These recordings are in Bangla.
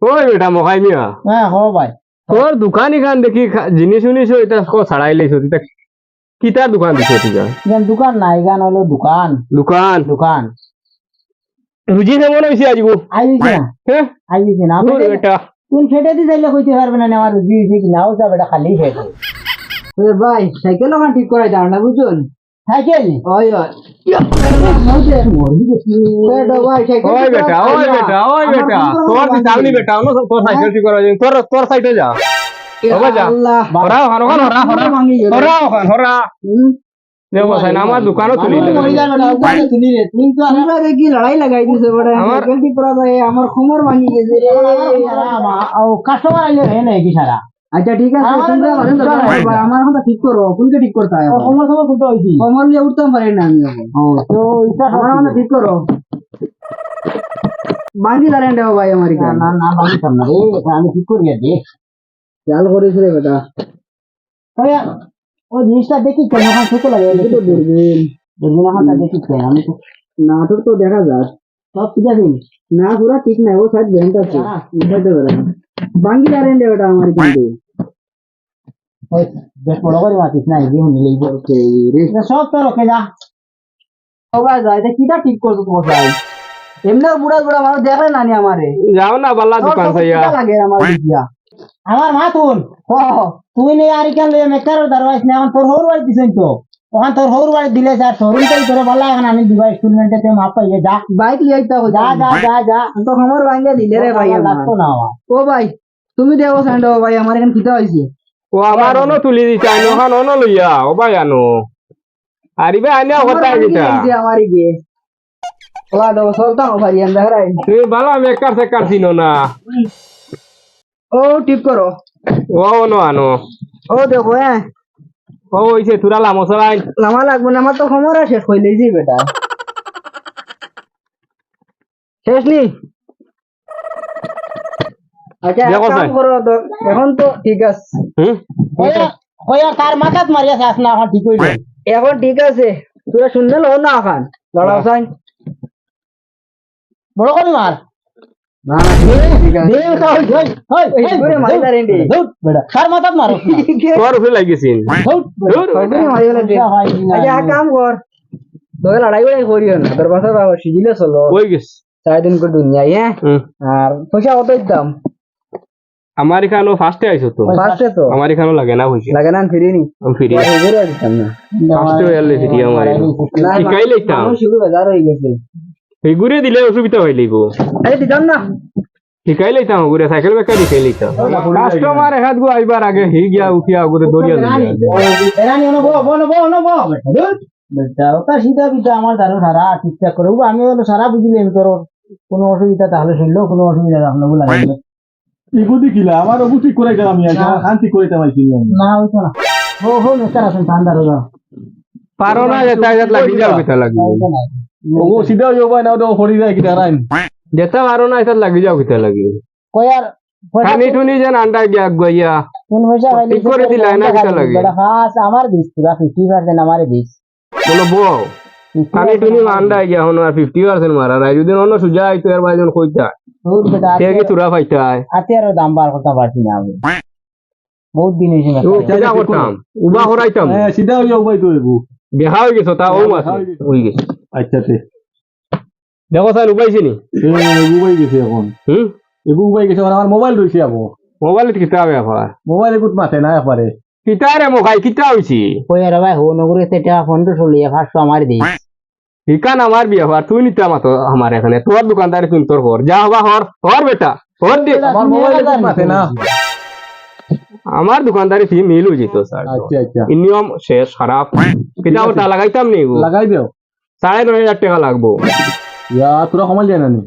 ওই বেটা মহাই মিয়া হ্যাঁ হো ভাই তোর দোকান এখান দেখি জিনিস উনিস এটা ছাড়াই লাইছ তা কিতার দোকান দিছ তুই এখান দোকান না এখান হলো দোকান দোকান দোকান রুজি কেমন হয়েছে আজগো আইছে না হ্যাঁ আইছে না ধুর বেটা তুমি ফেটে দি চাইলে কইতে পারবে না আমার রুজি হইছে কি নাও যা বেটা খালি ফেটে ভাই সাইকেল ওখান ঠিক করাই দাও না বুঝুন সাইকেল ওই ওই ওই বেটা তোর সামনে বেটা তোর সাইকেল ঠিক করা তোর সাইডে যা ওবা যা হরা হরা হরা হরা হরা হরা দেখো সাইন আমার দোকানও তুলি কি লড়াই লাগাই দিছে বড় সাইকেল ঠিক করা যায় আমার খমর ভাঙি গেছে কাস্টমার আইলে হে নাই কি সারা আচ্ছা ঠিক আছে তোমরা মারেন দরকার আমার কথা ঠিক করো কোনকে ঠিক করতে হয় খমর খমর করতে হইছি খমর নিয়ে উঠতে পারি না আমি তো এটা আমার কথা ঠিক করো বাঙ্গি দাঁড়ান দেও ভাই আমার না না বাঙ্গি সামনে রে আমি ঠিক করি দে চাল করিস রে বেটা ও জিনিসটা দেখি কেন ওখান থেকে লাগে তো দূরবীন দূরবীন ওখানটা দেখি কেন আমি তো নাটক তো দেখা যায় সব ঠিক আছে না পুরা ঠিক নাই ও সাইড ব্যান্ড আছে উঠাইতে পারে না বাঙ্গি দাঁড়ান দে বেটা আমার কিন্তু ওই বেশ বড় করে মাতিস না এই হুনি লইব রে সব তো রকে যা সবাই যায় এটা কিটা ঠিক করতে বসাই এমনি বুড়া বুড়া মানুষ দেখে না নি আমারে যাও না বাল্লা দোকান সাইয়া লাগে আমার দিয়া আমার মাথুন তুই নেই আর কেন লইয়া মেকার দরওয়াজ না তোর হৌর বাড়ি দিছেন তো ওখান তোর হৌর বাড়ি দিলে স্যার শোরুমটাই তোর বলা এখন আমি দিবাই স্টুডেন্টে তে মাপ পাইয়ে যা বাইক লিয়ে আইতা যা যা যা যা তো খমর ভাঙ্গে দিলে রে ভাই লাগতো না আমার ও ভাই তুমি দেও সান্ড ভাই আমার এখানে কিটা হইছে ও আমার অন তুলি দিছে আইনো ওখান অন লইয়া ও ভাই আনো আরিবে আইনা কথা এটা আমারই গিয়ে ওলা দাও সলতা ও ভাই এন্ড দেখাই তুই বালা মেকার সে কাটছিনো না ও টিপ করো ও নো আনো ও দেখো হ্যাঁ ও হইছে তুরা লামো সরাই লামা লাগবে না আমার তো খমরা শেষ হইলেই জি বেটা শেষ নি আচ্ছা কাম করো তো এখন তো ঠিক আছে কয়া কার মাথাত মারিয়া শ্বাস না এখন ঠিক হইল এখন ঠিক আছে তুই শুনলে লো না এখন লড়াও সাইন বড় করে মার না ঠিক আছে দে তাও জয় হই করে মারি দারেন্ডি বেটা কার মাথাত মারো তোর উপরে লাগিয়েছিন দূর মারিলে দে আচ্ছা কাম কর তোর লড়াই করে করিও না তোর পাশে বাবা সিজিলে চলো ওই গেছ 4 দিন করে দুনিয়া আর পয়সা কত দাম আমার এখানেও ফার্স্টে আইছো তো ফার্স্টে তো আমার এখানেও লাগে না হইছে লাগে না ফ্রি নি আমি ফিরি এবারে দিতাম না ফার্স্টে এলে ফিরি আমার শিখাই লইতাম শুরু বাজার হয়ে গেছে এই ঘুরে দিলে অসুবিধা হই লইব আরে দিতাম না শিখাই লইতাম ঘুরে সাইকেল বেকা শিখাই লইতাম কাস্টমার হাত গো আইবার আগে হি গিয়া উঠিয়া ঘুরে দরিয়া এরানি ono bo বেটা ওটা সিধা বিটা আমার দারু সারা ঠিকঠাক করে আমি হলো সারা বুঝিলে আমি করো কোনো অসুবিধা তাহলে শুনলো কোনো অসুবিধা রাখলো বলা লাগে ইগুদি কিলা আমার অবু ঠিক করে গেলাম শান্তি করে দেওয়াইছি না হইতো না হো মেস্টার আছেন ঠান্ডা রোজা পারো না যেটা যেটা লাগি যাও কিতা লাগি ও সিধা যাও না ওটা হরি যায় কিটা রাইন যেটা পারো না এটা লাগি যাও কিতা লাগি কয়ার খানি টুনি যেন আন্ডা গিয়া গইয়া কোন পয়সা খাইলি ঠিক করে দিলা না কিতা লাগি বড় খাস আমার দিস পুরা 50% আমারে দিস বলো বউ খানি টুনি আন্ডা গিয়া হনো আর 50% মারা রাই যদি অন্য সুজা আইতো এর বাইজন কইতা বহুত বেটা তে কি তুরা পাইতাই আতেরও দাম বার করতে পারছি না আমি বহুত দিন হইছে না তো কিটা করতাম উবা হরাইতাম হ্যাঁ সিধা যাও ভাই তো এবু বিয়া হই গেছো তা ও মাস হই গেছে আচ্ছা তে দেখো স্যার উবাইছি নি এবু ভাই গেছে এখন এবু ভাই গেছে আমার মোবাইল রইছে আপু মোবাইল কিতা হবে আবার মোবাইল এগুত মাতে না একবারে কিতা রে মোকাই কিতা হইছি কয়ার ভাই হো নগরে সেটা ফোন তো চলিয়ে 500 আমার দিস ঠিকান আমার বিয়া হওয়ার তুই নিতে মাতো আমার এখানে তোর দোকানদারি তুই তোর ঘর যা হবা হর বেটা হর দে আমার মোবাইল এগুত মাতে না আমার দোকানদারি ফি মিল হয়ে যেত স্যার আচ্ছা আচ্ছা নিয়ম শেষ খারাপ কিতা ওটা লাগাইতাম নি লাগাই দেও 9,500 টাকা লাগবো ইয়া তোরা কমাল যায় না নি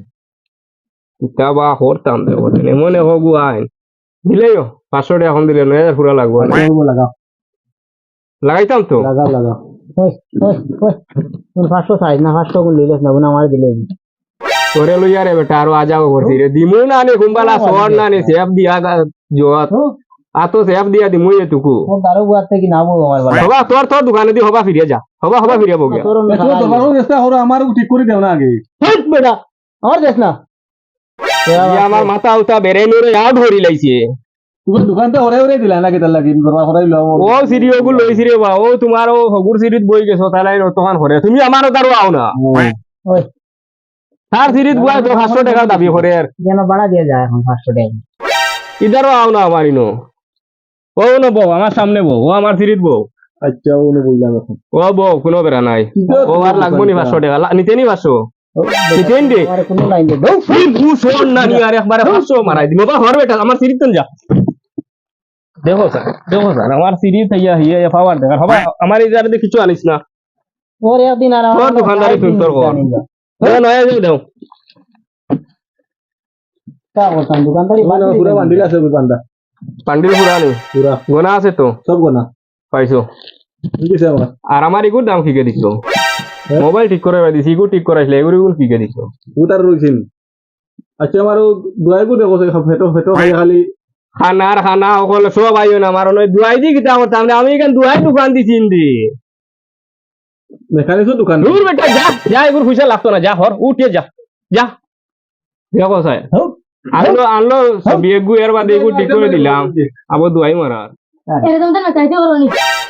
কিতা বা হরতাম দেবো মনে হোক আইন দিলেও 500 টাকা এখন দিলে 9,000 পুরা লাগবো লাগাও লাগাইতাম তো লাগাও লাগাও ওই তোর 500 সাইজ না 500 গুণ লইলাস না বোন আমার দিলে তোরে লইয়া রে বেটা আরো আজাও করছি রে দিমু না নে কুম্বালা সর না নে সেফ দিয়া জোয়াত আতো সেফ দিয়া দিমু এটুকু ও দারু বুয়াতে কি নামো আমার বলা হবা তোর দোকানে দি হবা ফিরে যা হবা ফিরে বগে তোর তোমার চেষ্টা করো আমার ঠিক করে দেও না আগে বেটা আমার দেখ না আমার মাথা উতা বেড়ে নুরে আউট হরি লাইছে তোমার দোকানটা ওরে ওরে দিলা নাকি তার লাগি বড় করাই লো ও সিরি ওগুলো লইছি রে বা ও তোমার ও হগুর সিরিত বই গেছো তাহলে তখন করে তুমি আমারও তারও আও না ওই তার সিরিত বই তো 500 টাকা দাবি করে আর যেন ভাড়া দিয়ে যায় এখন 500 টাকা ইদারও আও না আমার ইনো ও না বউ আমার সামনে বউ ও আমার সিরিত বউ আচ্ছা ওনে বুঝলাম এখন ও বউ কোনো বেড়া নাই ও আর লাগবো নি 500 টাকা নিতে নি 500 নিতেন দে আর কোনো লাইন দে দাও তু শোন না নি আর একবারে 500 মারাই দিমু বা হর বেটা আমার সিরিত যা দেখো স্যার আমার সিরিজ ইয়া হিয়া পাওয়ার দেখা হবে আমার ইজারে দিয়ে কিছু আনিস না ওর একদিন আর তোর দোকানদারি তুই তোর কর নয়া যাই দাও কা করতাম দোকানদারি মানে পুরো বান্ডিল আছে বান্দা পান্ডিল পুরা নেই পুরা গোনা আছে তো সব গোনা পাইছো বুঝিস আমার আর আমার এগুর দাম কি কে দিছো মোবাইল ঠিক করে দিছি এগুর ঠিক করাইছিলে এগুর এগুর কি কে দিছো উতার রইছিন আচ্ছা আমার দুয়াই কো দেখো ফেটো ফেটো খাই খালি খানা সকল সব আইও না আমার নয় দুয়াই দি কিতা আমার সামনে আমি এখান দুয়াই দোকান দিছি ইন্দি মেকানিক্সের দোকান দূর বেটা যা এগুর পয়সা লাগতো না যা হর উঠে যা দেখো স্যার আনলো সবই এগু এর বাদে এগু ঠিক করে দিলাম আবার দুয়াই মারার এরকম তো না চাইতে পারো নি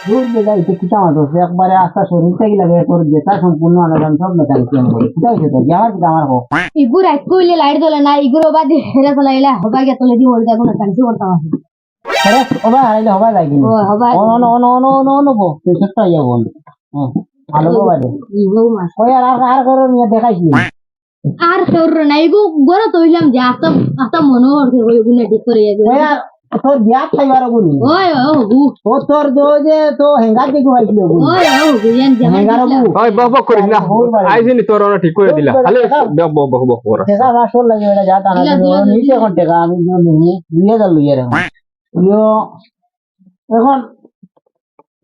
দূর বেলা এটা কিটা মাতো একবারে আস্থা শরীর থেকে লাগে তোর যেটা সম্পূর্ণ আলাদা সব মেকানিক কেন করে কিটা হইছে তো যাওয়ার কিটা আমার হোক ইগুর এক কইলে লাইট দলে না ইগুর বাদে হেরা চলাইলা হবা গে তলে দি হল যাবো না কাঞ্চি করতাম আরে ওবা হারাইলে হবা যায় কিনা ও হবা অন বো তুই সত্তা ইয়া বল আলো বাদে ইগো মাস ওই আর করো নিয়ে দেখাইছি আর তোর না ইগো গরো তইলাম যে আস্তা মনো করতে ওই গুনে ঠিক করে ইগো ওই আর তোর বিয়া খাইবার গুনি ওই হগু ও তোর যে তো হেঙ্গা দিকে হইছিল গুনি ওই হগু ইয়ান জামা হেঙ্গার গু ওই বক করিস না আইছিনি তোর অনেক ঠিক করে দিলা খালি বক কর টাকা রাসল লাগে এটা যা টানা নিচে কোন টাকা আমি নিয়ে নিয়ে গেল ইয়ে রে ইয়ো এখন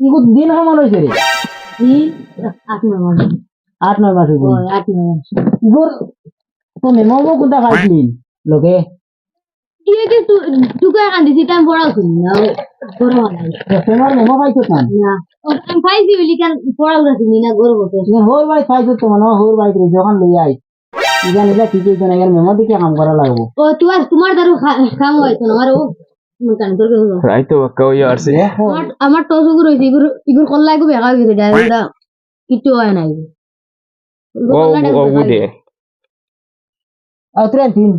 ইগো দিন কেমন হইছে রে ই 8 মাস 8-9 মাস হইছে ওই 8 মাস ইগোর তো মেমো কোনটা খাইছিলেন লোকে ইয়ে কি তুই কান দিছি টাইম পড়াও না গরো নাই তোমার মেমো পাইছো না না আমি পাইছি বলি কান পড়াও রাখি না গরো বসে হোর বাই পাইছো তো মানে হোর বাই রে যখন লই আই ইজান এটা ঠিক হইছে না এর মেমো দিকে কাম করা লাগবো ও তোমার দারু কাম হইতো না আমার ও কান তোর কে রাই তো কও ইয়ার সে আমার টস গুলো হইছে ইগুর কল্লা গো বেকা গেছে ডাইরেক্ট কিছু হয় না ও দে আর তিন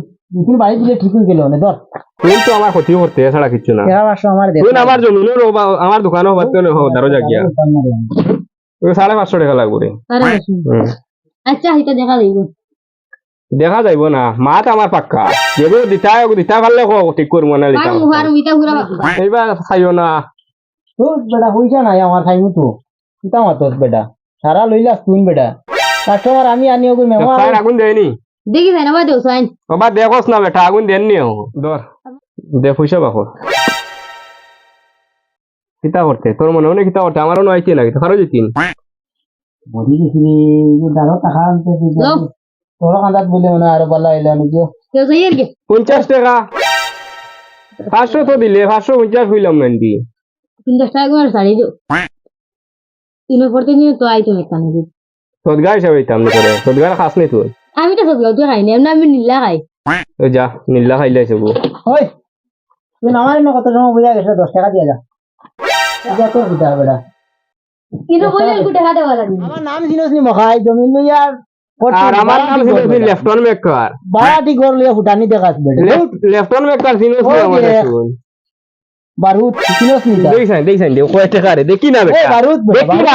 বাড়ি দিলে ঠিক হয়ে গেল না ধর তুই তো আমার ক্ষতি করতে ছাড়া কিছু না টাকা পাঁচশো আমার দে তুই আমার জমিনের আমার দোকানও বাদ করে দারো জাগিয়া ওই 550 টাকা লাগবে রে আচ্ছা এটা দেখা যাইব দেখা যাইব না মাত আমার পাক্কা যেগুলো দিতা পারলে ঠিক করবো না দিতা আর মিটা ঘুরা এইবার খাইও না তো বেটা হইছে না আমার খাইমু তো কিতা মাতস বেটা সারা লইলা তুই বেটা কাস্টমার আমি আনি ওগুলো মেমো ফাইন আগুন দেয়নি দেখি যাই না বা দেও সাইন বাবা দেখোস না বেটা আগুন দেননি ধর দে পয়সা বাকো কিতা করতে তোর মনে হয় কিতা করতে আমারও নয় কি লাগে খারো যেতিন বডি গেছিলি দাঁড়ো টাকা আনতে তোর কান্দাত বলে মনে আরো ভালো আইলা নাকি দেও সাই এর গে 50 টাকা 500 তো দিলে 550 হইলাম নাকি 50 টাকা করে শাড়ি দেও তিন পড়তে নিয়ে তো আইতো মেকানে দি সদগা হিসাবে হইতাম না করে সদগা খাস নাই তুই আমি তো সব তুই খাই না আমি নীলা খাই তো যা নীলা খাইলে সব ওই তুই আমার না কত সময় বুঝা গেছে 10 টাকা দিয়ে যা এটা তোর বুঝা বেটা কিন্তু বলে একটু টাকা দেওয়া লাগে আমার নাম জিনিস নি মখাই জমিন লইয়ার আর আমার নাম ছিল লেফটন মেকার বাড়াটি ঘর লইয়া ফুটানি দেখাস বেটা লেফটন মেকার সিনোস নি আমার শুন বারুদ জিনিস নি দেখাই দে কয় টাকা রে দেখি না বেটা বারুদ দেখি না